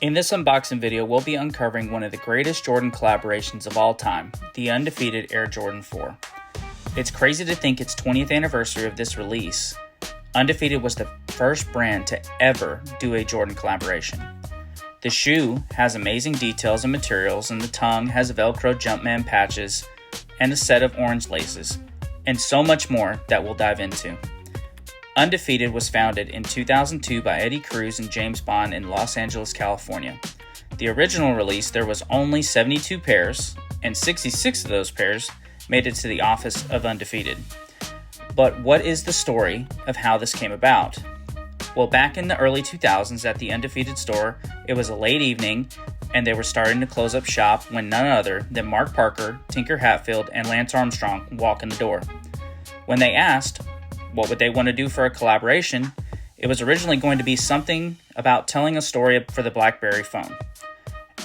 In this unboxing video, we'll be uncovering one of the greatest Jordan collaborations of all time, the Undefeated Air Jordan 4. It's crazy to think it's 20th anniversary of this release. Undefeated was the first brand to ever do a Jordan collaboration. The shoe has amazing details and materials, and the tongue has Velcro Jumpman patches and a set of orange laces, and so much more that we'll dive into. Undefeated was founded in 2002 by Eddie Cruz and James Bond in Los Angeles, California. The original release, there was only 72 pairs, and 66 of those pairs made it to the office of Undefeated. But what is the story of how this came about? Well, back in the early 2000s at the Undefeated store, it was a late evening, and they were starting to close up shop when none other than Mark Parker, Tinker Hatfield, and Lance Armstrong walk in the door. When they asked what would they want to do for a collaboration, it was originally going to be something about telling a story for the BlackBerry phone.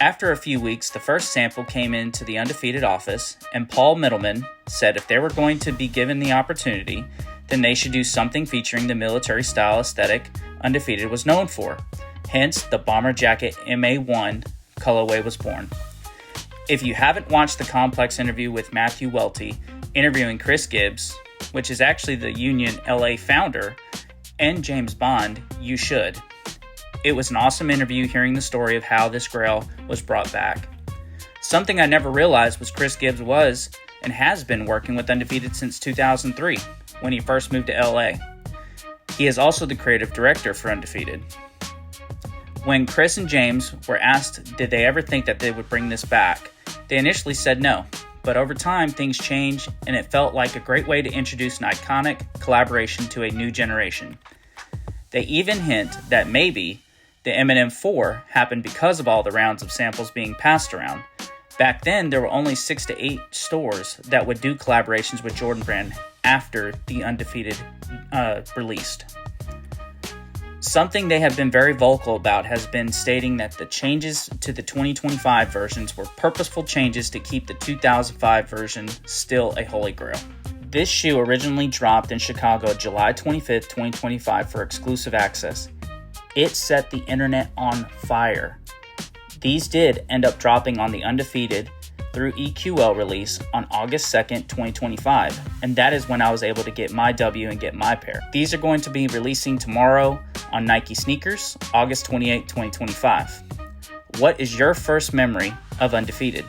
After a few weeks, the first sample came into the Undefeated office, and Paul Middleman said if they were going to be given the opportunity, then they should do something featuring the military-style aesthetic Undefeated was known for. Hence, the Bomber Jacket MA1 colorway was born. If you haven't watched the complex interview with Matthew Welty interviewing Chris Gibbs, which is actually the Union LA founder, and James Bond, you should. It was an awesome interview hearing the story of how this Grail was brought back. Something I never realized was Chris Gibbs was and has been working with Undefeated since 2003, when he first moved to LA. He is also the creative director for Undefeated. When Chris and James were asked did they ever think that they would bring this back, they initially said no. But over time, things changed, and it felt like a great way to introduce an iconic collaboration to a new generation. They even hint that maybe the M&M 4 happened because of all the rounds of samples being passed around. Back then, there were only 6 to 8 stores that would do collaborations with Jordan Brand after the Undefeated released. Something they have been very vocal about has been stating that the changes to the 2025 versions were purposeful changes to keep the 2005 version still a holy grail. This shoe originally dropped in Chicago July 25th, 2025 for exclusive access. It set the internet on fire. These did end up dropping on the Undefeated through EQL release on August 2nd, 2025, and that is when I was able to get my W and get my pair. These are going to be releasing tomorrow on Nike sneakers, August 28, 2025. What is your first memory of Undefeated?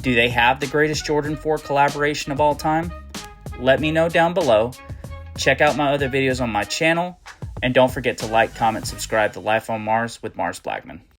Do they have the greatest Jordan 4 collaboration of all time? Let me know down below. Check out my other videos on my channel, and don't forget to like, comment, subscribe to Life on Mars with Mars Blackman.